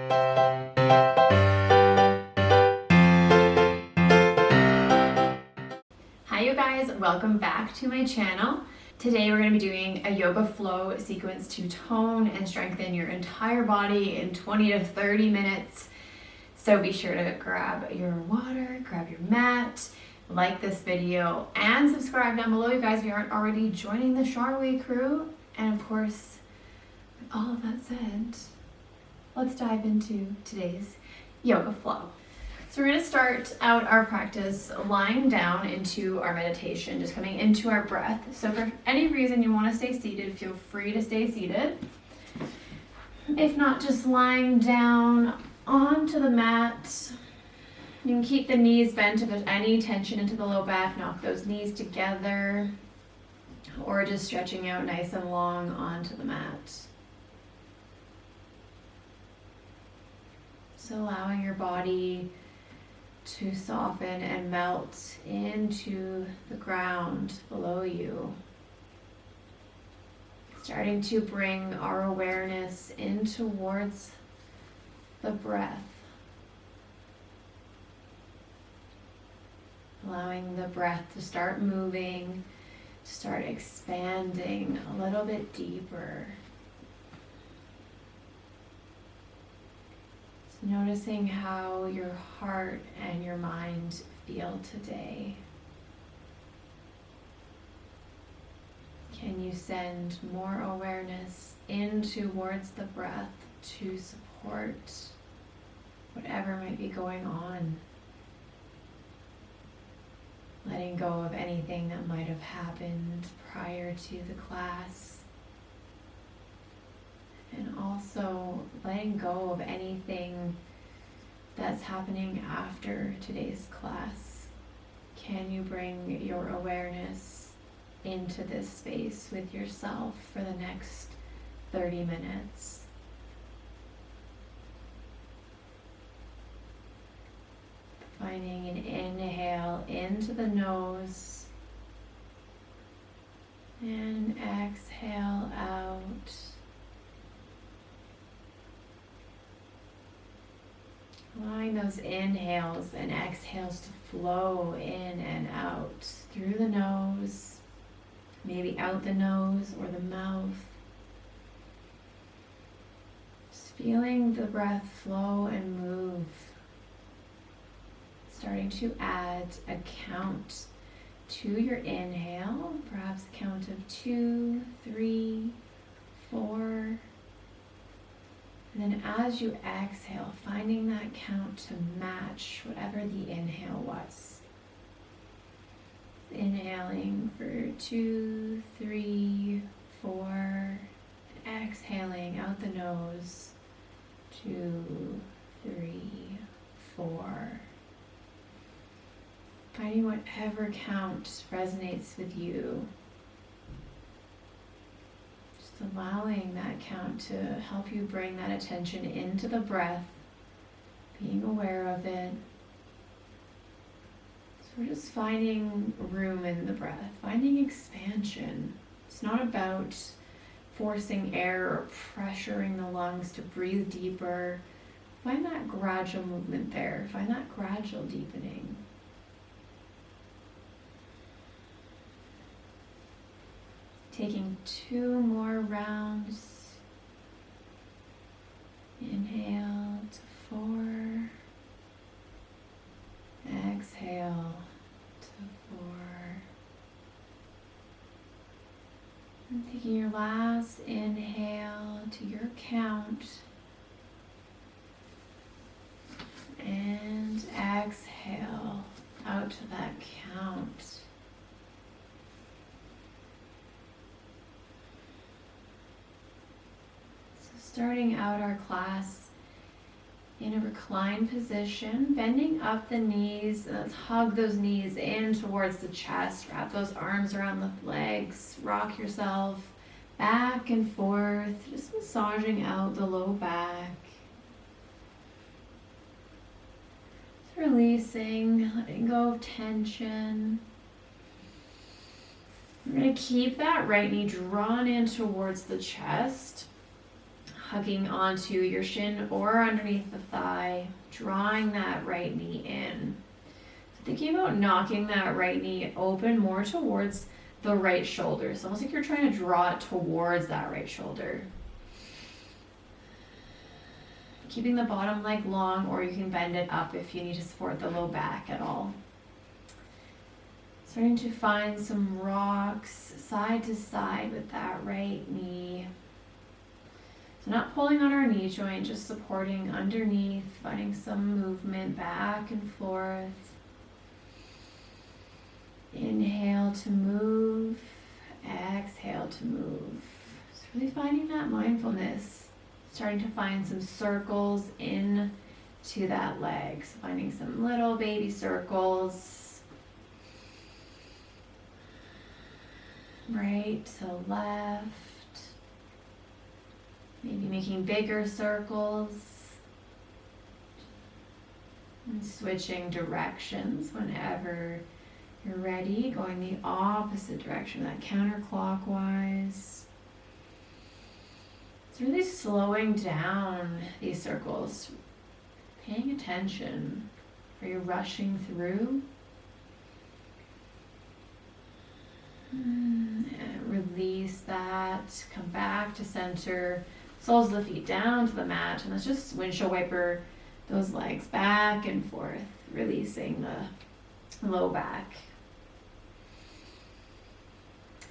Hi you guys, welcome back to my channel. Today we're going to be doing a yoga flow sequence to tone and strengthen your entire body in 20 to 30 minutes. So be sure to grab your water, grab your mat, like this video, and subscribe down below, you guys, if you aren't already joining the Charway crew. And of course, with all of that said, let's dive into today's yoga flow. So we're going to start out our practice lying down into our meditation, just coming into our breath. So for any reason you want to stay seated, feel free to stay seated. If not, just lying down onto the mat. You can keep the knees bent if there's any tension into the low back. Knock those knees together, or just stretching out nice and long onto the mat. So allowing your body to soften and melt into the ground below you. Starting to bring our awareness in towards the breath. Allowing the breath to start moving, to start expanding a little bit deeper. Noticing how your heart and your mind feel today. Can you send more awareness in towards the breath to support whatever might be going on? Letting go of anything that might have happened prior to the class. And also letting go of anything that's happening after today's class. Can you bring your awareness into this space with yourself for the next 30 minutes? Finding an inhale into the nose and exhale out. Allowing those inhales and exhales to flow in and out through the nose, maybe out the nose or the mouth. Just feeling the breath flow and move. Starting to add a count to your inhale, perhaps a count of 2, 3, 4. And then as you exhale, finding that count to match whatever the inhale was. Inhaling for 2, 3, 4. And exhaling out the nose. 2, 3, 4. Finding whatever count resonates with you. Allowing that count to help you bring that attention into the breath, being aware of it. So we're just finding room in the breath, finding expansion. It's not about forcing air or pressuring the lungs to breathe deeper. Find that gradual movement there, find that gradual deepening. Taking 2 more rounds. Inhale to 4. Exhale to 4. And taking your last inhale to your count. And exhale out to that count. Starting out our class in a reclined position, bending up the knees. Let's hug those knees in towards the chest. Wrap those arms around the legs. Rock yourself back and forth, just massaging out the low back. Just releasing, letting go of tension. We're going to keep that right knee drawn in towards the chest. hugging onto your shin or underneath the thigh, drawing that right knee in. So thinking about knocking that right knee open more towards the right shoulder. It's almost like you're trying to draw it towards that right shoulder. Keeping the bottom leg long, or you can bend it up if you need to support the low back at all. Starting to find some rocks side to side with that right knee. So not pulling on our knee joint, just supporting underneath, finding some movement back and forth. Inhale to move, exhale to move. Just really finding that mindfulness. Starting to find some circles in to that leg. So finding some little baby circles. Right to left. Maybe making bigger circles. And switching directions whenever you're ready. Going the opposite direction, that counterclockwise. It's really slowing down these circles. Paying attention. Are you rushing through? And release that. Come back to center. Soles of the feet down to the mat. And let's just windshield wiper those legs back and forth. Releasing the low back.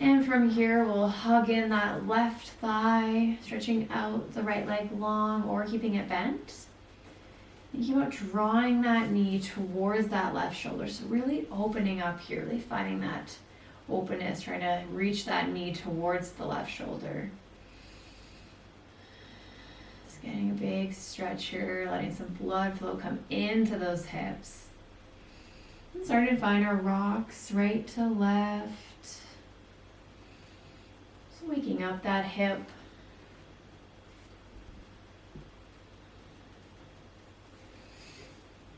And from here, we'll hug in that left thigh, stretching out the right leg long or keeping it bent. Thinking about drawing that knee towards that left shoulder. So really opening up here, really finding that openness, trying to reach that knee towards the left shoulder. Just getting a big stretch here, letting some blood flow come into those hips. And starting to find our rocks right to left. Just waking up that hip.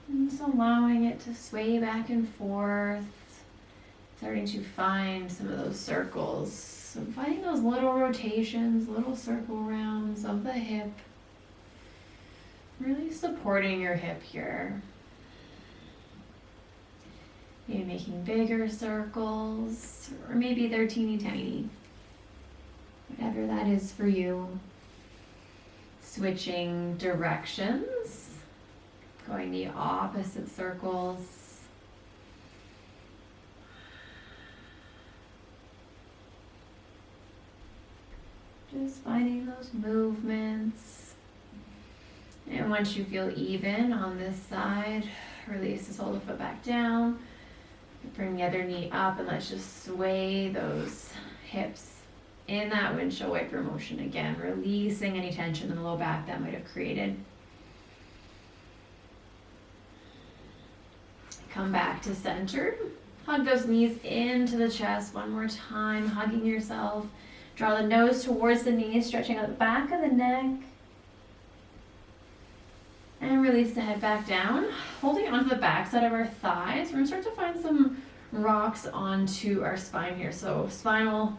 And just allowing it to sway back and forth. Starting to find some of those circles. So finding those little rotations, little circle rounds of the hip. Really supporting your hip here. Maybe making bigger circles, or maybe they're teeny tiny. Whatever that is for you. Switching directions. Going the opposite circles. Just finding those movements. And once you feel even on this side, release the sole of the foot back down. Bring the other knee up and let's just sway those hips in that windshield wiper motion again, releasing any tension in the low back that might have created. Come back to center. Hug those knees into the chest one more time, hugging yourself. Draw the nose towards the knees, stretching out the back of the neck. And release the head back down. Holding onto the back side of our thighs, we're going to start to find some rocks onto our spine here. So spinal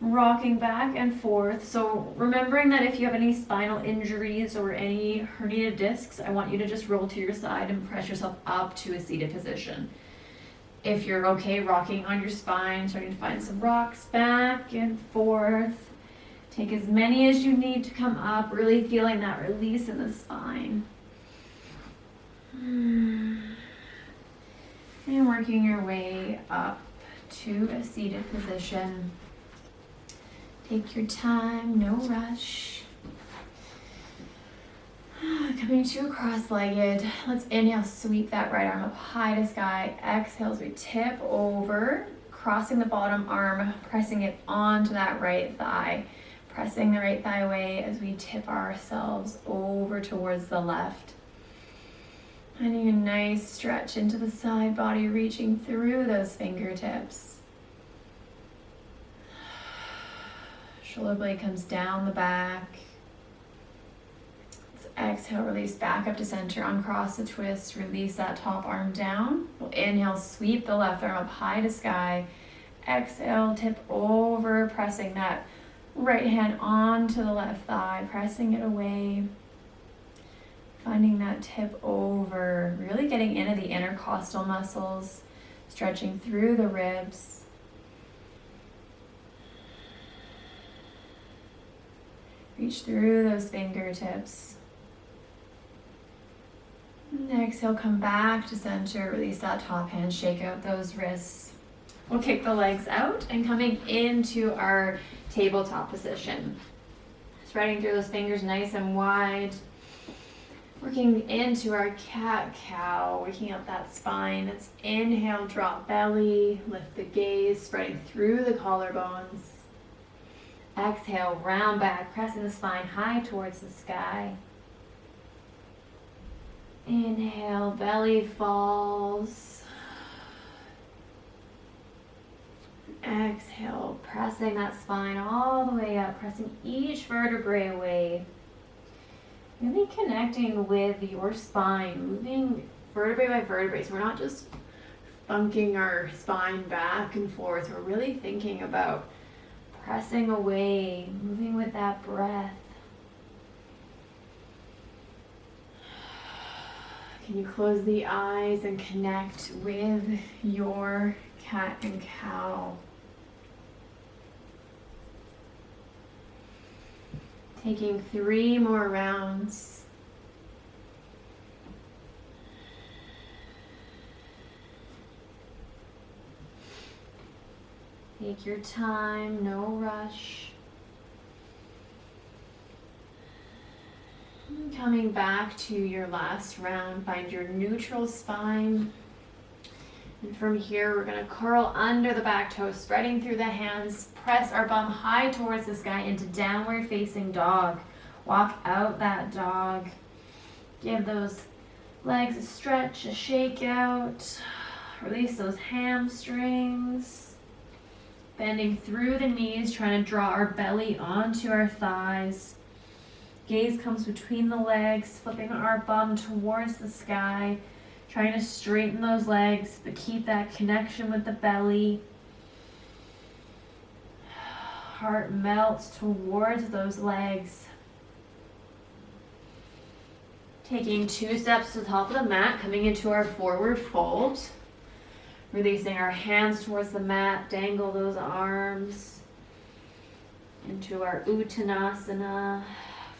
rocking back and forth. So remembering that if you have any spinal injuries or any herniated discs, I want you to just roll to your side and press yourself up to a seated position. If you're okay rocking on your spine, starting to find some rocks back and forth. Take as many as you need to come up, really feeling that release in the spine. And working your way up to a seated position. Take your time, no rush. Coming to cross-legged. Let's inhale, sweep that right arm up high to sky. Exhale as we tip over, crossing the bottom arm, pressing it onto that right thigh. Pressing the right thigh away as we tip ourselves over towards the left. Finding a nice stretch into the side body, reaching through those fingertips. Shoulder blade comes down the back. Exhale, release back up to center, uncross the twist, release that top arm down. We'll inhale, sweep the left arm up high to sky. Exhale, tip over, pressing that Right hand onto the left thigh, pressing it away. Finding that tip over, really getting into the intercostal muscles, stretching through the ribs. Reach through those fingertips. And exhale, come back to center, release that top hand, shake out those wrists. We'll kick the legs out and coming into our tabletop position. Spreading through those fingers nice and wide. Working into our cat-cow, working up that spine. Let's inhale, drop belly, lift the gaze, spreading through the collarbones. Exhale, round back, pressing the spine high towards the sky. Inhale, belly falls. Exhale, pressing that spine all the way up, pressing each vertebrae away. Really connecting with your spine, moving vertebrae by vertebrae. So we're not just funking our spine back and forth. We're really thinking about pressing away, moving with that breath. Can you close the eyes and connect with your cat and cow? Taking 3 more rounds. Take your time, no rush. And coming back to your last round, find your neutral spine. And from here, we're going to curl under the back toes, spreading through the hands. Press our bum high towards the sky into downward facing dog. Walk out that dog. Give those legs a stretch, a shake out. Release those hamstrings. Bending through the knees, trying to draw our belly onto our thighs. Gaze comes between the legs, flipping our bum towards the sky. Trying to straighten those legs, but keep that connection with the belly. Heart melts towards those legs. Taking 2 steps to the top of the mat, coming into our forward fold. Releasing our hands towards the mat, dangle those arms into our Uttanasana,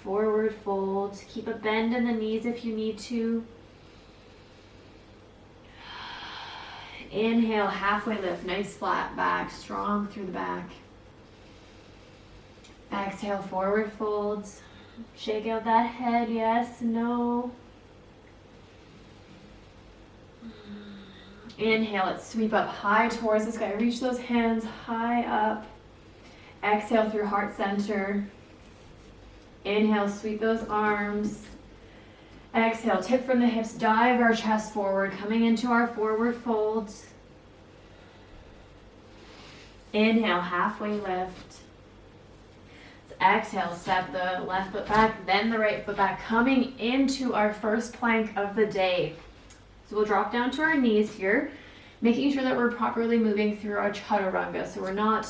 forward fold. Keep a bend in the knees if you need to. Inhale, halfway lift, nice flat back, strong through the back. Exhale, forward folds. Shake out that head, yes, no. Inhale, let's sweep up high towards the sky. Reach those hands high up. Exhale through heart center. Inhale, sweep those arms. Exhale, tip from the hips, dive our chest forward, coming into our forward folds. Inhale, halfway lift. Let's exhale, step the left foot back, then the right foot back, coming into our first plank of the day. So we'll drop down to our knees here, making sure that we're properly moving through our chaturanga. So we're not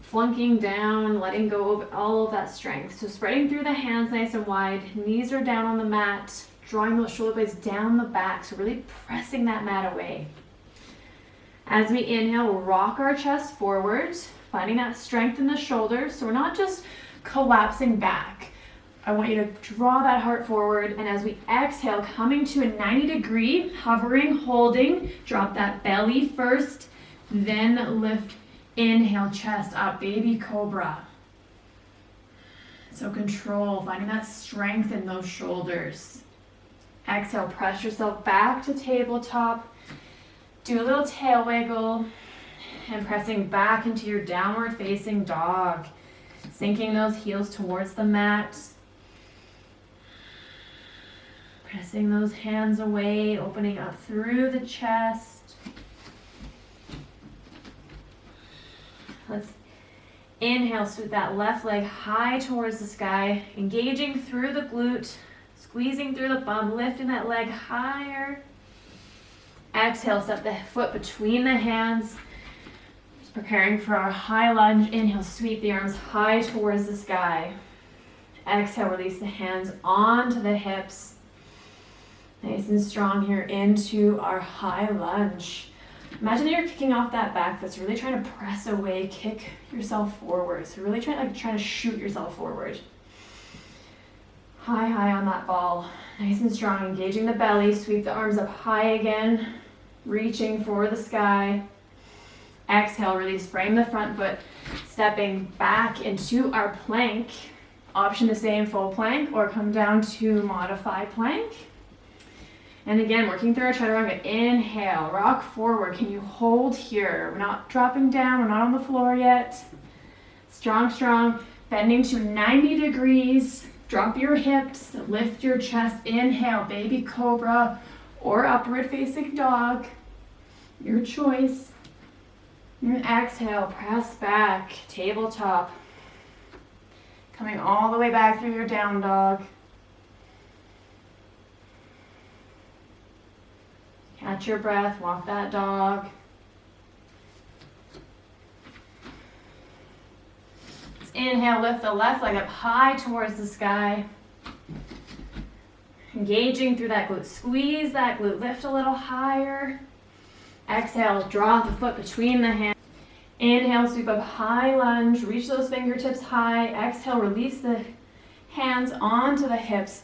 flunking down, letting go of all of that strength. So spreading through the hands nice and wide, knees are down on the mat, drawing those shoulder blades down the back, so really pressing that mat away. As we inhale, we'll rock our chest forward, finding that strength in the shoulders, so we're not just collapsing back. I want you to draw that heart forward, and as we exhale, coming to a 90-degree, hovering, holding, drop that belly first, then lift, inhale, chest up, baby cobra. So control, finding that strength in those shoulders. Exhale, press yourself back to tabletop. Do a little tail wiggle and pressing back into your downward facing dog. Sinking those heels towards the mat. Pressing those hands away, opening up through the chest. Let's inhale, sweep that left leg high towards the sky, engaging through the glute, squeezing through the bum, lifting that leg higher. Exhale, step the foot between the hands. Just Preparing for our high lunge. Inhale, sweep the arms high towards the sky. Exhale, release the hands onto the hips. Nice and strong here into our high lunge. Imagine that you're kicking off that back foot, so really trying to press away, kick yourself forward. So really trying to shoot yourself forward. High on that ball. Nice and strong, engaging the belly. Sweep the arms up high again, reaching for the sky. Exhale, release, frame the front foot, stepping back into our plank. Option to stay in full plank or come down to modified plank. And again, working through our chaturanga. Inhale, rock forward. Can you hold here? We're not dropping down, we're not on the floor yet. Strong, bending to 90 degrees. Drop your hips, lift your chest. Inhale, baby cobra or upward facing dog. Your choice. And exhale, press back, tabletop. Coming all the way back through your down dog. Catch your breath, walk that dog. Let's inhale, lift the left leg up high towards the sky. Engaging through that glute. Squeeze that glute, lift a little higher. Exhale, draw the foot between the hands. Inhale, sweep up high lunge, reach those fingertips high. Exhale, release the hands onto the hips.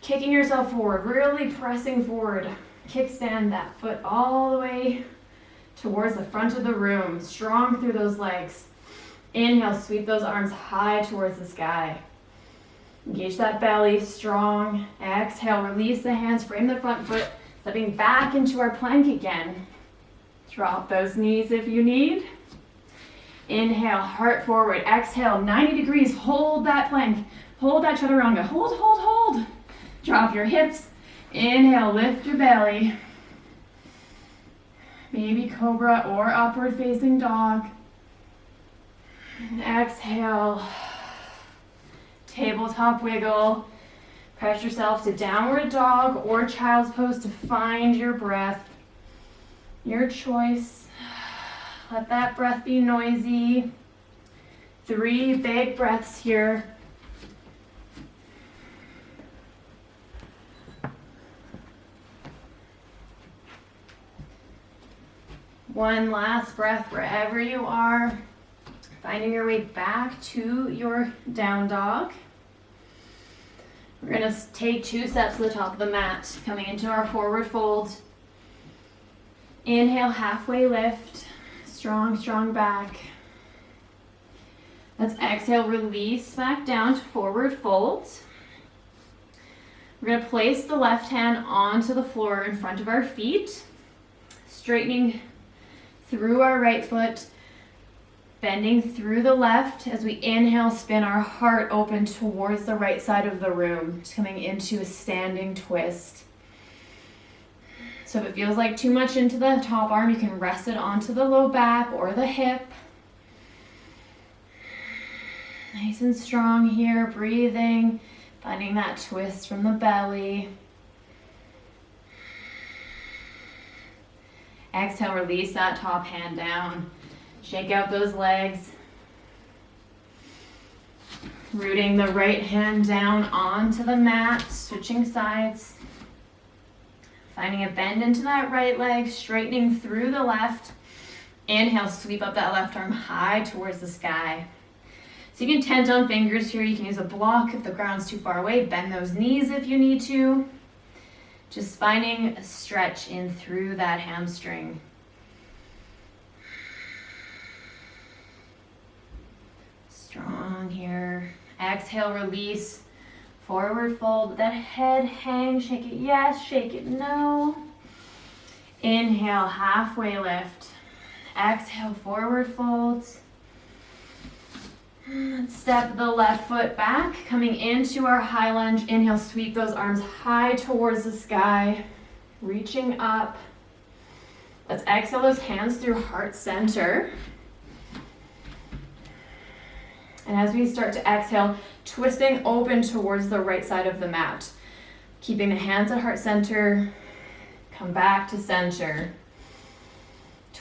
Kicking yourself forward, really pressing forward. Kickstand that foot all the way towards the front of the room. Strong through those legs. Inhale, sweep those arms high towards the sky. Engage that belly, strong. Exhale, release the hands, frame the front foot, stepping back into our plank again. Drop those knees if you need. Inhale, heart forward. Exhale, 90 degrees. Hold that plank. Hold that chaturanga. Hold. Drop your hips. Inhale, lift your belly. Baby cobra or upward facing dog. Exhale, tabletop wiggle. Press yourself to downward dog or child's pose to find your breath. Your choice. Let that breath be noisy. 3 big breaths here. One last breath wherever you are. Finding your way back to your down dog. We're going to take 2 steps to the top of the mat, coming into our forward fold. Inhale, halfway lift. Strong back. Let's exhale, release back down to forward fold. We're going to place the left hand onto the floor in front of our feet, straightening through our right foot, bending through the left. As we inhale, spin our heart open towards the right side of the room, just coming into a standing twist. So if it feels like too much into the top arm, you can rest it onto the low back or the hip. Nice and strong here, breathing, finding that twist from the belly. Exhale, release that top hand down. Shake out those legs. Rooting the right hand down onto the mat, switching sides. Finding a bend into that right leg, straightening through the left. Inhale, sweep up that left arm high towards the sky. So you can tent on fingers here. You can use a block if the ground's too far away. Bend those knees if you need to. Just finding a stretch in through that hamstring. Strong here. Exhale, release. Forward fold. That head hang. Shake it yes, shake it no. Inhale, halfway lift. Exhale, forward fold. Let's step the left foot back, coming into our high lunge. Inhale, sweep those arms high towards the sky, reaching up. Let's exhale those hands through heart center. And as we start to exhale, twisting open towards the right side of the mat. Keeping the hands at heart center, come back to center.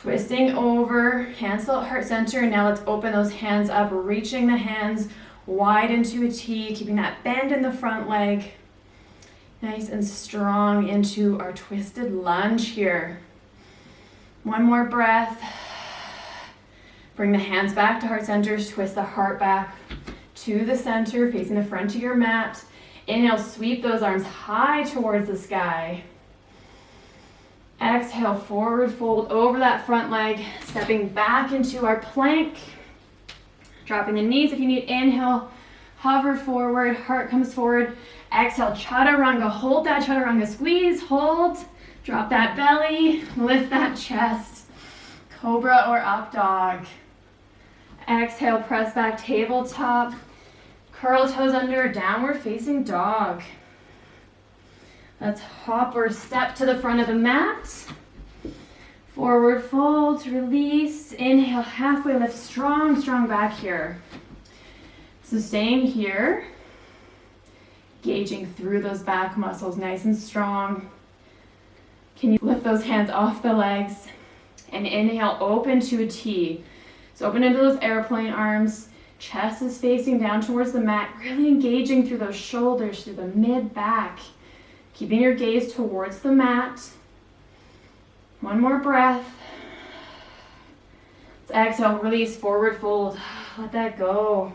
Twisting over, hands still at heart center. Now let's open those hands up, reaching the hands wide into a T, keeping that bend in the front leg. Nice and strong into our twisted lunge here. One more breath. Bring the hands back to heart center, twist the heart back to the center, facing the front of your mat. Inhale, sweep those arms high towards the sky. Exhale, forward fold over that front leg, stepping back into our plank. Dropping the knees if you need. Inhale, hover forward, heart comes forward. Exhale, chaturanga, hold that chaturanga, squeeze, hold. Drop that belly, lift that chest. Cobra or up dog. Exhale, press back, tabletop. Curl toes under, downward facing dog. Let's hop or step to the front of the mat. Forward fold, release. Inhale, halfway lift, strong, strong back here. So staying here, gauging through those back muscles, nice and strong. Can you lift those hands off the legs? And inhale, open to a T. So open into those airplane arms. Chest is facing down towards the mat, really engaging through those shoulders, through the mid-back. Keeping your gaze towards the mat. One more breath. Let's exhale, release, forward fold. Let that go.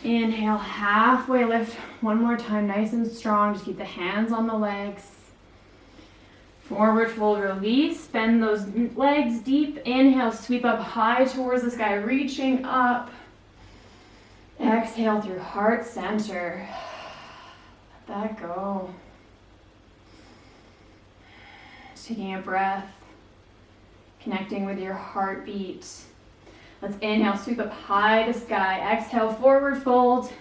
Inhale, halfway lift. One more time, nice and strong. Just keep the hands on the legs. Forward fold, release. Bend those legs deep. Inhale, sweep up high towards the sky, reaching up. Exhale through heart center. Let that go. Taking a breath, connecting with your heartbeat. Let's inhale, sweep up high to sky. Exhale, forward fold.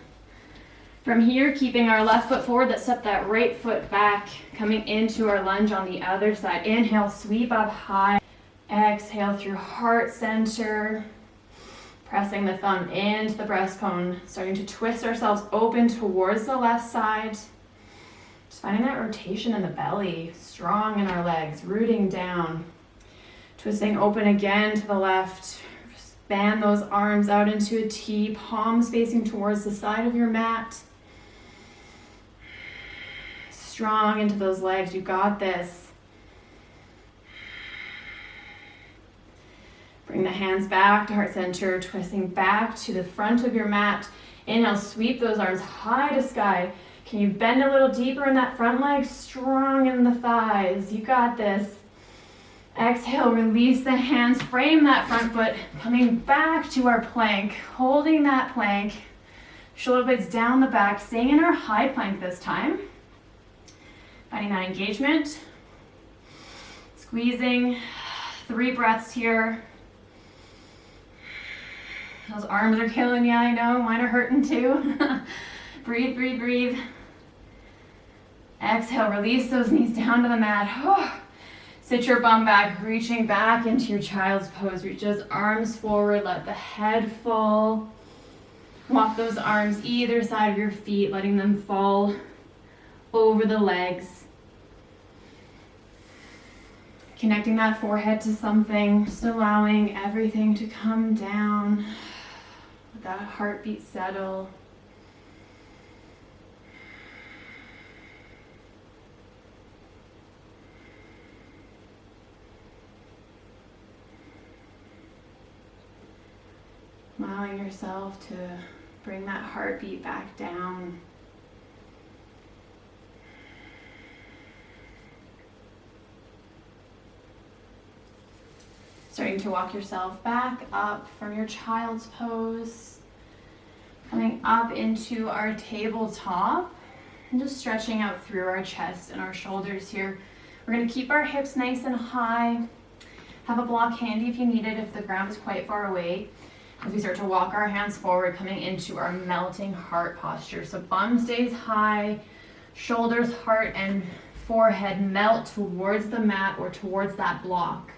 From here, keeping our left foot forward, let's step that right foot back, coming into our lunge on the other side. Inhale, sweep up high. Exhale through heart center. Pressing the thumb into the breastbone, starting to twist ourselves open towards the left side. Just finding that rotation in the belly, strong in our legs, rooting down. Twisting open again to the left. Span those arms out into a T, palms facing towards the side of your mat. Strong into those legs, you got this. Bring the hands back to heart center, twisting back to the front of your mat. Inhale, sweep those arms high to sky. Can you bend a little deeper in that front leg? Strong in the thighs. You got this. Exhale, release the hands, frame that front foot, coming back to our plank, holding that plank. Shoulder blades down the back, staying in our high plank this time. Finding that engagement. Squeezing. 3 breaths here. Those arms are killing you, I know. Mine are hurting too. Breathe, breathe, breathe. Exhale, release those knees down to the mat. Sit your bum back, reaching back into your child's pose. Reach those arms forward, let the head fall. Walk those arms either side of your feet, letting them fall over the legs. Connecting that forehead to something, just allowing everything to come down. Let that heartbeat settle. Allowing yourself to bring that heartbeat back down. Starting to walk yourself back up from your child's pose. Coming up into our tabletop. And just stretching out through our chest and our shoulders here. We're going to keep our hips nice and high. Have a block handy if you need it, if the ground is quite far away. As we start to walk our hands forward, coming into our melting heart posture. So bum stays high, shoulders, heart, and forehead melt towards the mat or towards that block.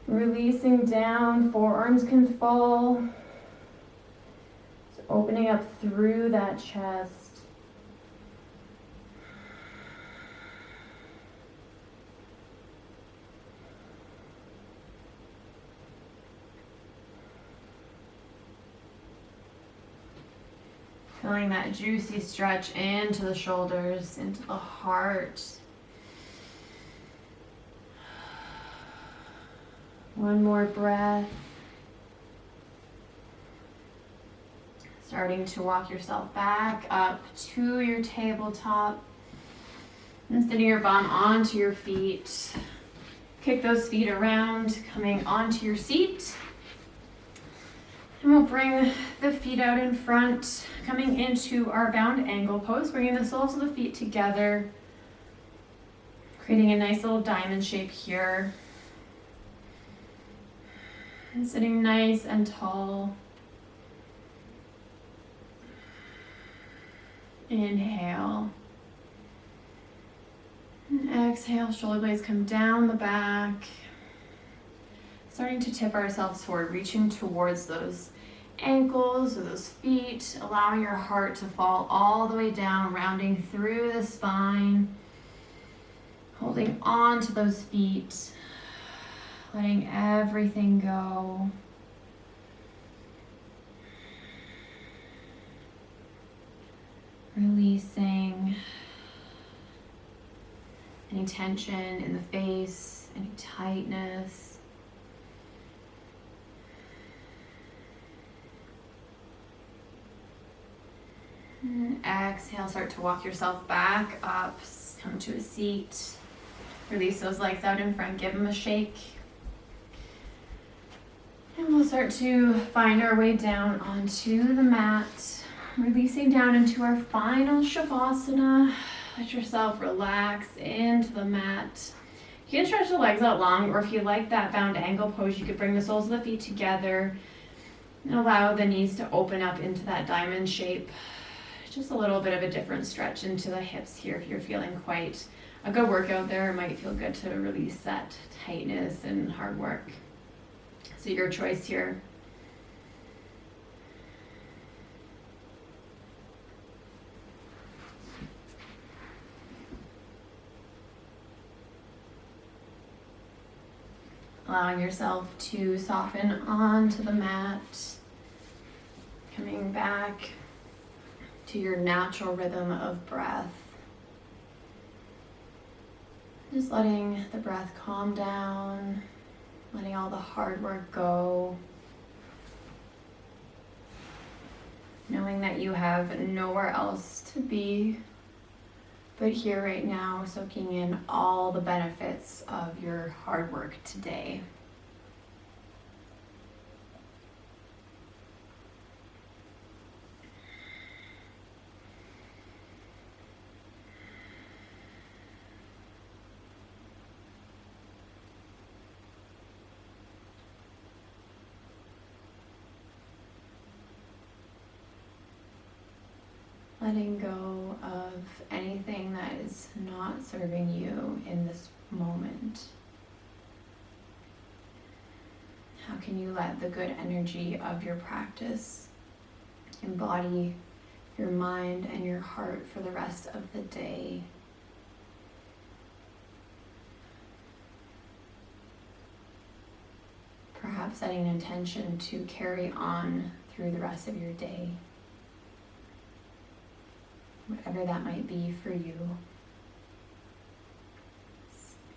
Releasing down, forearms can fall. So opening up through that chest. Feeling that juicy stretch into the shoulders, into the heart. One more breath. Starting to walk yourself back up to your tabletop. And sitting your bum onto your feet. Kick those feet around, coming onto your seat. And we'll bring the feet out in front, coming into our bound angle pose, bringing the soles of the feet together, creating a nice little diamond shape here. And sitting nice and tall. Inhale. And exhale, shoulder blades come down the back. Starting to tip ourselves forward, reaching towards those ankles or those feet, allowing your heart to fall all the way down, rounding through the spine. Holding on to those feet, letting everything go. Releasing any tension in the face, any tightness. And exhale, start to walk yourself back up, come to a seat. Release those legs out in front, give them a shake. And we'll start to find our way down onto the mat, releasing down into our final Shavasana. Let yourself relax into the mat. You can stretch the legs out long, or if you like that bound angle pose, you could bring the soles of the feet together and allow the knees to open up into that diamond shape. Just a little bit of a different stretch into the hips here if you're feeling quite a good workout there. It might feel good to release that tightness and hard work. So your choice here. Allowing yourself to soften onto the mat, coming back to your natural rhythm of breath. Just letting the breath calm down, letting all the hard work go. Knowing that you have nowhere else to be but here right now, soaking in all the benefits of your hard work today. Letting go of anything that is not serving you in this moment. How can you let the good energy of your practice embody your mind and your heart for the rest of the day? Perhaps setting an intention to carry on through the rest of your day. Whatever that might be for you.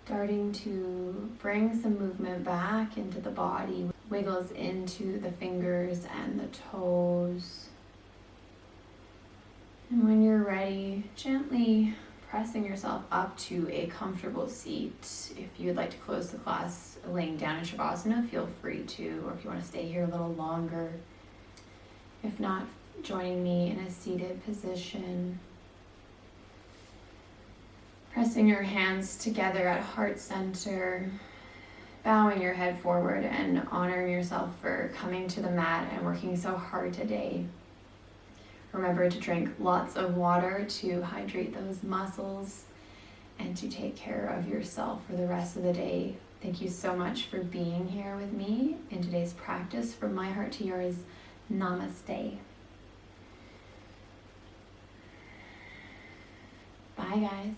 Starting to bring some movement back into the body, wiggles into the fingers and the toes. And when you're ready, gently pressing yourself up to a comfortable seat. If you'd like to close the class laying down in Shavasana, feel free to, or if you want to stay here a little longer. If not, joining me in a seated position. Pressing your hands together at heart center, bowing your head forward and honoring yourself for coming to the mat and working so hard today. Remember to drink lots of water to hydrate those muscles and to take care of yourself for the rest of the day. Thank you so much for being here with me in today's practice. From my heart to yours, namaste. Bye, guys.